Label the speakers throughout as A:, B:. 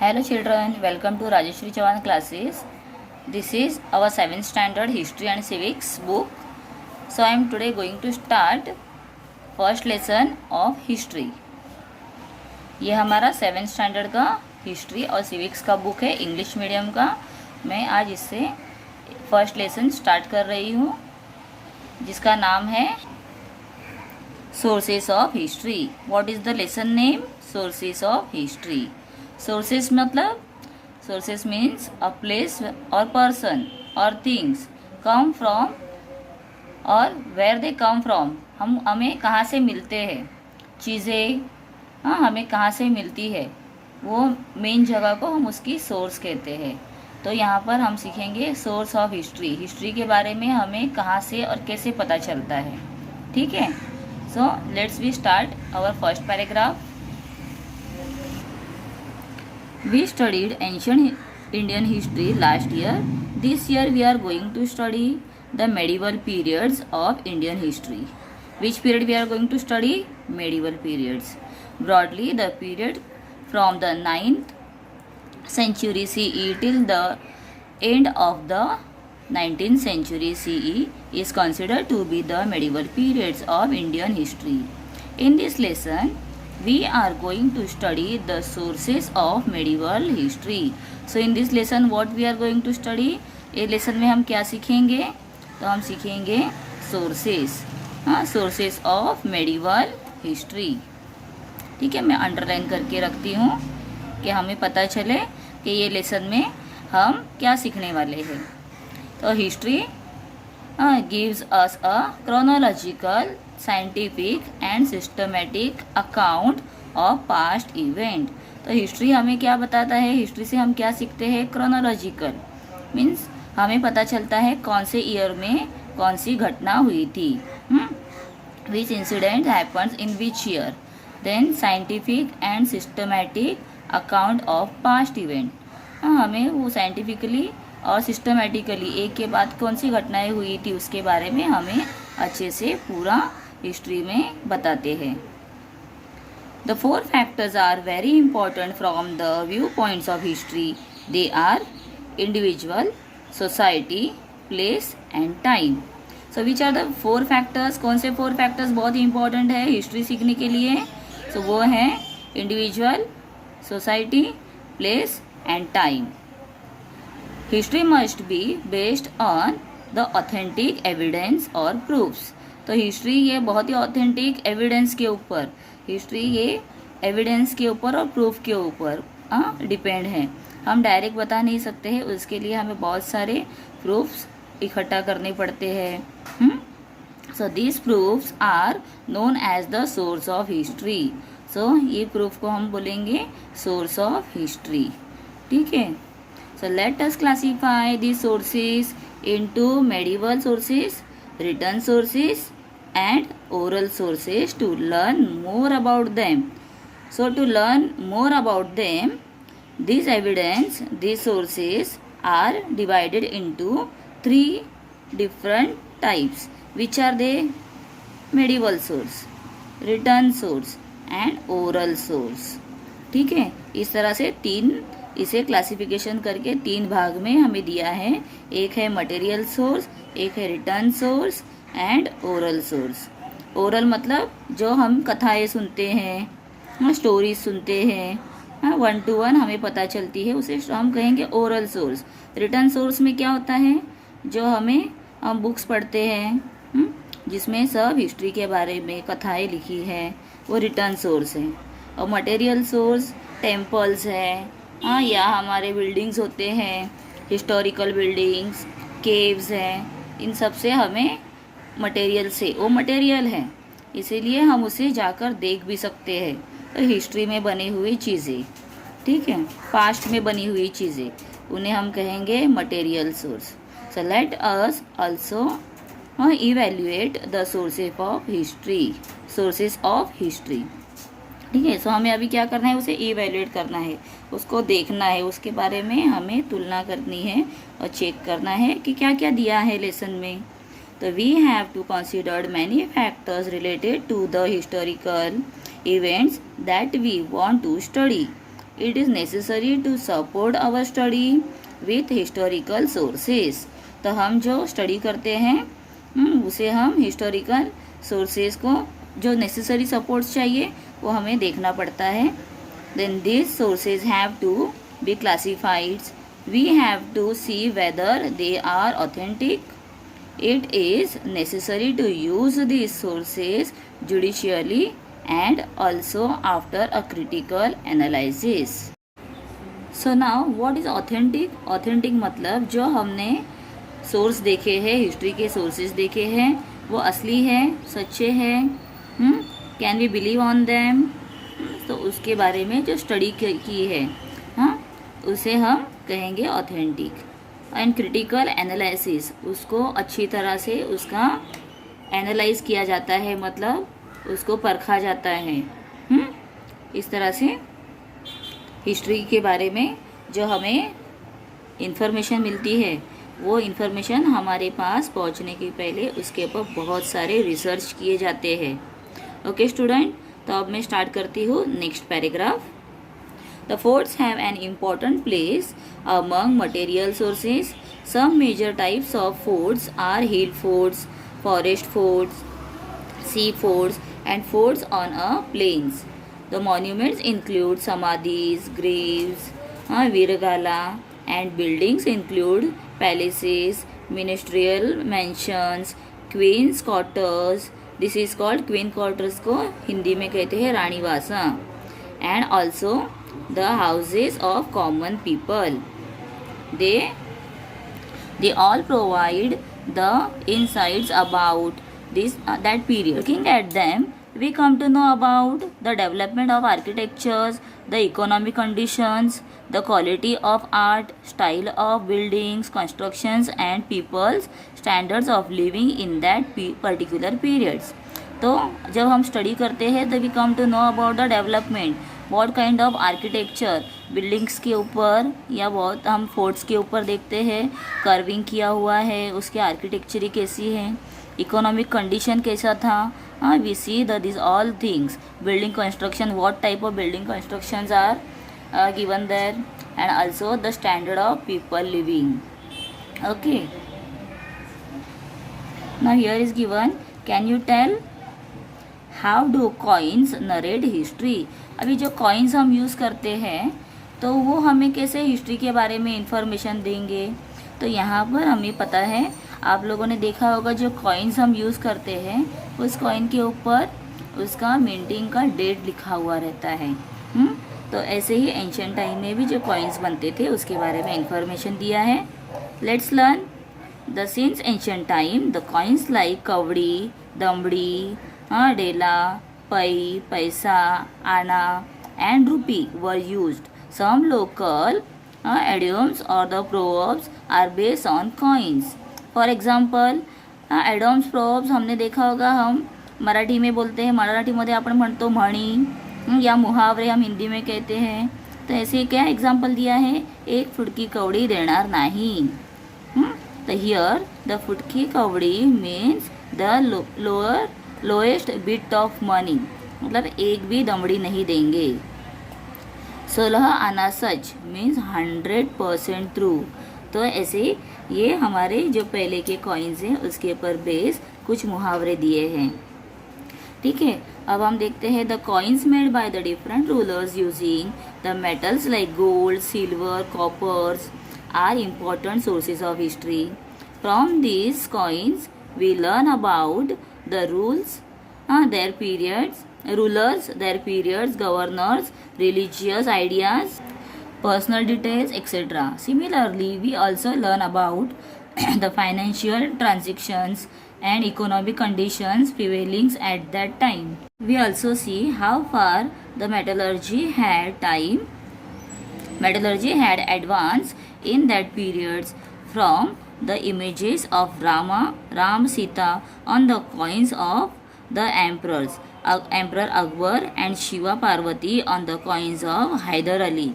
A: Hello children, welcome to Rajeshri Chavan classes. This is our 7th standard history and civics book. So I am today going to start first lesson of history. ये हमारा 7th standard का history और civics का book है, English medium का. मैं आज इससे फर्स्ट लेसन स्टार्ट कर रही हूँ जिसका नाम है sources of history. What is the lesson name? Sources of history. Sources मतलब सोर्सेस मीन्स अ प्लेस और पर्सन और थिंग्स कम फ्रॉम और वेयर दे कम फ्रॉम. हमें कहाँ से मिलते हैं चीज़ें, हमें कहाँ से मिलती है, वो मेन जगह को हम उसकी सोर्स कहते हैं. तो यहाँ पर हम सीखेंगे सोर्स ऑफ हिस्ट्री. हिस्ट्री के बारे में हमें कहाँ से और कैसे पता चलता है. ठीक है. So let's we start our first paragraph. We studied ancient Indian history last year. This year we are going to study the medieval periods of Indian history. Which period we are going to study? Medieval periods. Broadly, the period from the 9th century CE till the end of the 19th century CE is considered to be the medieval periods of Indian history. In this lesson, we are going to study the sources of medieval history. So in this lesson what we are going to study? इस lesson में हम क्या सीखेंगे? तो हम सीखेंगे sources. Sources of medieval history. ठीक है, मैं अंडरलाइन करके रखती हूँ कि हमें पता चले कि ये लेसन में हम क्या सीखने वाले हैं. तो history gives us a chronological, scientific and systematic account of past event. तो हिस्ट्री हमें क्या बताता है? हिस्ट्री से हम क्या सीखते हैं? क्रोनोलॉजिकल मीन्स हमें पता चलता है कौन से ईयर में कौन सी घटना हुई थी, which incident happens in which year. Then scientific and systematic account of past event. हमें वो साइंटिफिकली और सिस्टमेटिकली एक के बाद कौन सी घटनाएं हुई थी उसके बारे में हमें अच्छे से पूरा हिस्ट्री में बताते हैं. The 4 factors are very important from the view points of history. They are individual, society, place and time. So which are the 4 factors? कौन से 4 फैक्टर्स बहुत इंपॉर्टेंट है हिस्ट्री सीखने के लिए? सो वो हैं individual, society, place and time. History must be based on the authentic evidence और प्रूफ्स. तो हिस्ट्री ये बहुत ही ऑथेंटिक एविडेंस के ऊपर, हिस्ट्री ये एविडेंस के ऊपर और प्रूफ के ऊपर डिपेंड है. हम डायरेक्ट बता नहीं सकते हैं, उसके लिए हमें बहुत सारे प्रूफ्स इकट्ठा करने पड़ते हैं. So this proofs are known as the source of history. So ये प्रूफ को हम बोलेंगे सोर्स ऑफ हिस्ट्री. ठीक है. So let us classify these sources into medieval sources, written sources and oral sources to learn more about them. So to learn more about them, these evidence, these sources are divided into 3 different types. Which are they? Medieval source, written source and oral source. ठीक है, इस तरह से इसे classification करके 3 भाग में हमें दिया है. एक है मटेरियल सोर्स, एक है return source and oral source. Oral मतलब जो हम कथाएं सुनते हैं, स्टोरीज सुनते हैं, 1 to 1 हमें पता चलती है, उसे हम कहेंगे ओरल सोर्स. रिटर्न सोर्स में क्या होता है? जो हम बुक्स पढ़ते हैं जिसमें सब हिस्ट्री के बारे में कथाएं लिखी है, वो रिटर्न सोर्स है. और मटेरियल सोर्स टेम्पल्स है, या हमारे बिल्डिंग्स होते हैं, हिस्टोरिकल बिल्डिंग्स, केव्स हैं, इन सब से हमें मटेरियल से, वो मटेरियल है इसीलिए हम उसे जाकर देख भी सकते हैं. तो हिस्ट्री में बनी हुई चीज़ें, ठीक है, पास्ट में बनी हुई चीज़ें, उन्हें हम कहेंगे material source. So let us also evaluate the sources of history. Sources of history. ठीक है. सो हमें अभी क्या करना है? उसे इवैल्यूएट करना है, उसको देखना है, उसके बारे में हमें तुलना करनी है और चेक करना है कि क्या क्या दिया है लेसन में. तो we have to considered many factors related to the historical events that we want to study. it is necessary to support our study with historical sources. तो हम जो स्टडी करते हैं उसे हम हिस्टोरिकल सोर्सेज को जो नेसेसरी सपोर्ट्स चाहिए वो हमें देखना पड़ता है. Then these sources have to be classified. We have to see whether they are authentic. It is necessary to use these sources judicially and also after a critical analysis. So now what is authentic? Authentic मतलब जो हमने source देखे हैं, history के sources देखे हैं, वो असली है, सच्चे हैं, can we believe on them. तो उसके बारे में जो स्टडी की है उसे हम कहेंगे ऑथेंटिक. एंड क्रिटिकल एनालिसिस, उसको अच्छी तरह से उसका एनालाइज किया जाता है, मतलब उसको परखा जाता है. इस तरह से हिस्ट्री के बारे में जो हमें इंफॉर्मेशन मिलती है वो इंफॉर्मेशन हमारे पास पहुंचने के पहले उसके ऊपर बहुत सारे रिसर्च किए जाते हैं. ओके स्टूडेंट, तो अब मैं स्टार्ट करती हूँ next paragraph. The forts have an important place among material sources. Some major types of forts are hill forts, forest forts, sea forts and forts on a plains. The monuments include samadhis, graves, veeragala, and buildings include palaces, ministerial mansions, queens quarters. This is called queen quarters को हिंदी में कहते हैं ranivasa. And also the houses of common people. They all provide the insights about that period. Looking at them, we come to know about the development of architectures, the economic conditions, the quality of art, style of buildings, constructions and people's standards of living in that particular periods. तो जब हम study करते हैं तो we come to know about the development, what kind of architecture, buildings के ऊपर या बहुत हम फोर्ट्स के ऊपर देखते हैं, कर्विंग किया हुआ है, उसके आर्किटेक्चर कैसी है, इकोनॉमिक कंडीशन कैसा था. We see this all things. Building construction, what type of building constructions are given there, and also the standard of people living. Okay, now here is given, can you tell how do coins narrate history. अभी जो coins हम use करते हैं तो वो हमें कैसे history के बारे में इंफॉर्मेशन देंगे. तो यहाँ पर हमें पता है, आप लोगों ने देखा होगा जो कॉइन्स हम यूज़ करते हैं उस कॉइन के ऊपर उसका मिंटिंग का डेट लिखा हुआ रहता है. तो ऐसे ही एंशिएंट टाइम में भी जो कॉइन्स बनते थे उसके बारे में इंफॉर्मेशन दिया है. Let's learn. The since ancient time the coins like kavdi, damdi, dela, pai, paisa, आना and rupee were used. Some local idioms or the proverbs are based on coins. For example, idioms proverbs हमने देखा होगा, हम मराठी में बोलते हैं, मराठीमध्ये आपण म्हणतो म्हणी या मुहावरे हम हिंदी में कहते हैं. तो ऐसे क्या एग्जाम्पल दिया है, एक फुटकी कवड़ी देणार नाही. तो here the phutki kavdi means the lowest bit of money, मतलब एक भी दमड़ी नहीं देंगे. 16 आना सच मीन्स 100% ट्रू. तो ऐसे ये हमारे जो पहले के कॉइन्स हैं उसके ऊपर बेस कुछ मुहावरे दिए हैं. ठीक है, अब हम देखते हैं the coins made by the different rulers using the metals like gold, silver, coppers are important sources of history. From these coins we learn about the rules, their periods, rulers, their periods, governors, religious ideas, personal details, etc. Similarly, we also learn about the financial transactions and economic conditions prevailing at that time. We also see how far the metallurgy had advanced in that periods from the images of Ram, Sita on the coins of the emperors, Emperor Akbar and Shiva Parvati on the coins of Hyder Ali.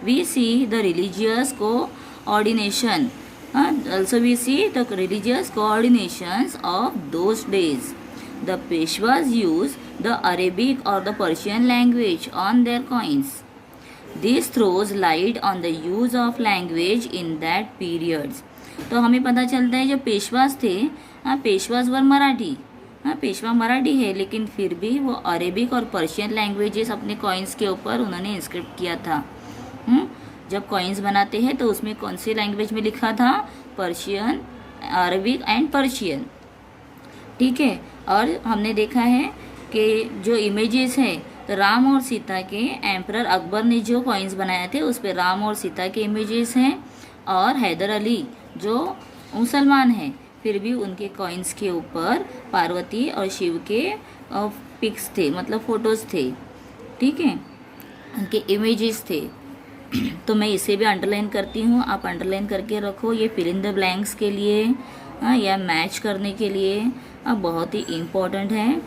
A: We see the religious coordination. Also we see the religious coordinations of those days. The Peshwas used the Arabic or the Persian language on their coins. This throws light on the use of language in that periods. तो हमें पता चलता है जो पेशवास थे, पेशवास वर मराठी, पेशवा मराठी है, लेकिन फिर भी वो अरेबिक और पर्शियन लैंग्वेजेस अपने कॉइन्स के ऊपर उन्होंने इंस्क्रिप्ट किया था। जब कॉइन्स बनाते हैं तो उसमें कौन सी लैंग्वेज में लिखा था? Persian, Arabic and Persian. ठीक है। और हमने देखा है कि जो इमेजेस है, तो राम और सीता के, एम्परर अकबर ने जो कॉइन्स बनाए थे उस पर राम और सीता के इमेजेस हैं, और हैदर अली जो मुसलमान हैं फिर भी उनके कॉइन्स के ऊपर पार्वती और शिव के पिक्स थे, मतलब फोटोज़ थे। ठीक है, उनके इमेजेस थे। तो मैं इसे भी अंडरलाइन करती हूँ, आप अंडरलाइन करके रखो, ये फिल इन द ब्लैंक्स के लिए या मैच करने के लिए बहुत ही इम्पोर्टेंट है।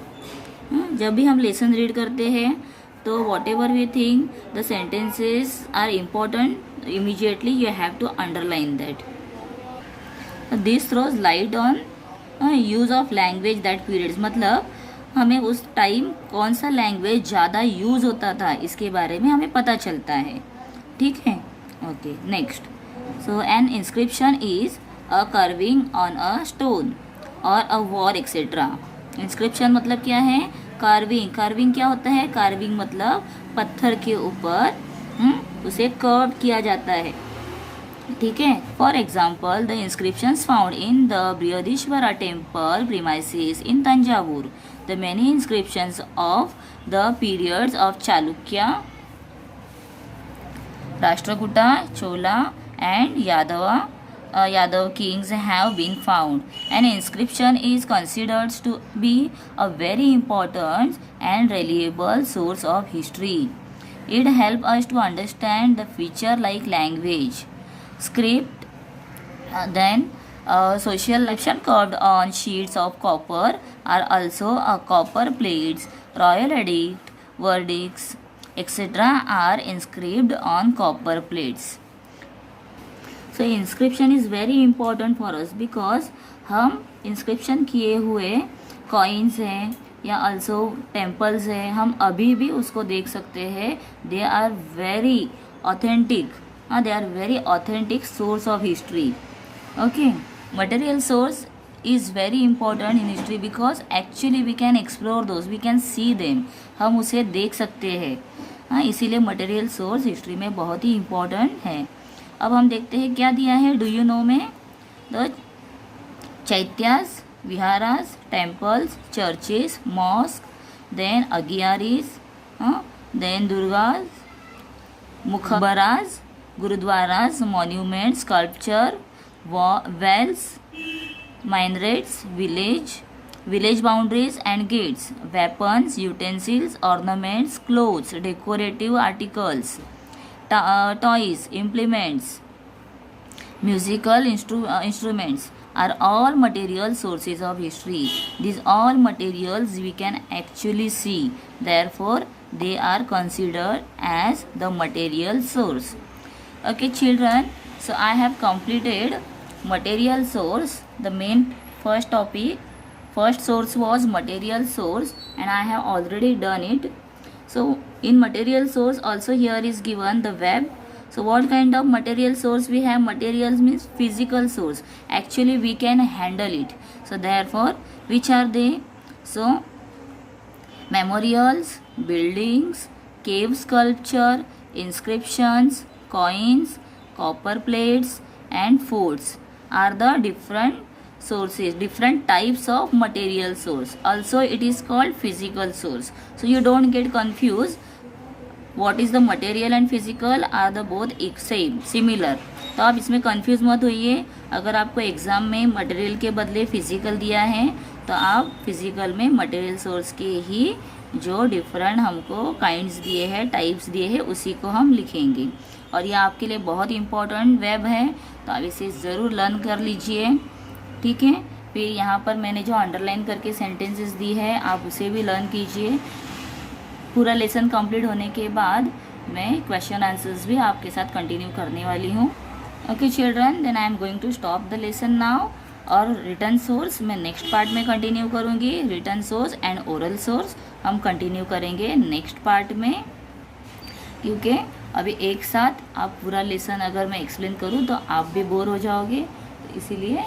A: जब भी हम लेसन रीड करते हैं तो whatever we think the sentences are important, immediately you have to underline that. This throws light on use of language that periods, मतलब हमें उस टाइम कौन सा लैंग्वेज ज़्यादा यूज़ होता था इसके बारे में हमें पता चलता है। ठीक है, okay. Next, so N inscription is a curving on a stone और अ वॉर एक्सेट्रा। इंस्क्रिप्शन मतलब क्या है? कार्विंग। कार्विंग क्या होता है? कार्विंग मतलब पत्थर के ऊपर उसे कर्व किया जाता है। ठीक है। For example the inscriptions found in the Brihadeeswara temple premises in Thanjavur, the many inscriptions of the periods of Chalukya, Rashtrakuta, Chola and Yadav kings have been found. An inscription is considered to be a very important and reliable source of history. It helps us to understand the feature like language, script, then social inscription carved on sheets of copper are also copper plates, royal edict, verdicts, etc. are inscribed on copper plates. So inscription is very important for us because हम inscription किए हुए coins हैं या also temples हैं, हम अभी भी उसको देख सकते हैं। They are very authentic, they are very authentic source of history. Okay, material source is very important in history because actually we can explore those, we can see them, हम उसे देख सकते हैं। इसीलिए मटेरियल सोर्स हिस्ट्री में बहुत ही important है। अब हम देखते हैं क्या दिया है डू यू नो में। The chaityas, viharas, temples, churches, mosque, then agiaries, then durgas, maqbaras, gurudwaras, monument, sculpture, wells, minarets, village boundaries and gates, weapons, utensils, ornaments, clothes, decorative articles, toys, implements, musical instruments are all material sources of history. These all materials we can actually see, therefore they are considered as the material source. Okay children, so I have completed material source. The main first source was material source and I have already done it. So in material source also here is given the web. So what kind of material source we have? Materials means physical source, actually we can handle it. So therefore which are they? So memorials, buildings, cave sculpture, inscriptions, coins, copper plates and forts are the different sources, different types of material source. Also it is called physical source. So you don't get confused. What is the material and physical are the both same, similar. तो आप इसमें confuse मत होइए। अगर आपको exam में material के बदले फिजिकल दिया है तो आप फिजिकल में मटेरियल सोर्स के ही जो डिफरेंट हमको काइंड्स दिए हैं, टाइप्स दिए हैं, उसी को हम लिखेंगे। और ये आपके लिए बहुत इंपॉर्टेंट वेब है, तो आप इसे ज़रूर लर्न कर लीजिए। ठीक है, फिर यहाँ पर मैंने जो अंडरलाइन करके सेंटेंसेस दी है आप उसे भी लर्न कीजिए। पूरा लेसन कंप्लीट होने के बाद मैं क्वेश्चन आंसर्स भी आपके साथ कंटिन्यू करने वाली हूँ। Okay children, then I am going to stop the lesson now. और रिटर्न सोर्स मैं नेक्स्ट पार्ट में कंटिन्यू करूँगी। Written source and oral source हम कंटिन्यू करेंगे नेक्स्ट पार्ट में, क्योंकि अभी एक साथ आप पूरा लेसन अगर मैं एक्सप्लेन करूँ तो आप भी बोर हो जाओगे, तो इसीलिए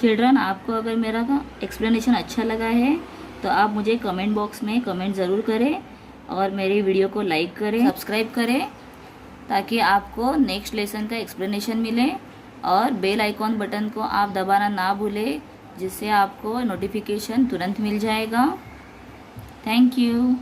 A: चिल्ड्रन आपको अगर मेरा एक्सप्लेनेशन अच्छा लगा है तो आप मुझे कमेंट बॉक्स में कमेंट ज़रूर करें और मेरी वीडियो को लाइक करें, सब्सक्राइब करें, ताकि आपको नेक्स्ट लेसन का एक्सप्लेनेशन मिले। और बेल आइकॉन बटन को आप दबाना ना भूलें, जिससे आपको नोटिफिकेशन तुरंत मिल जाएगा। Thank you.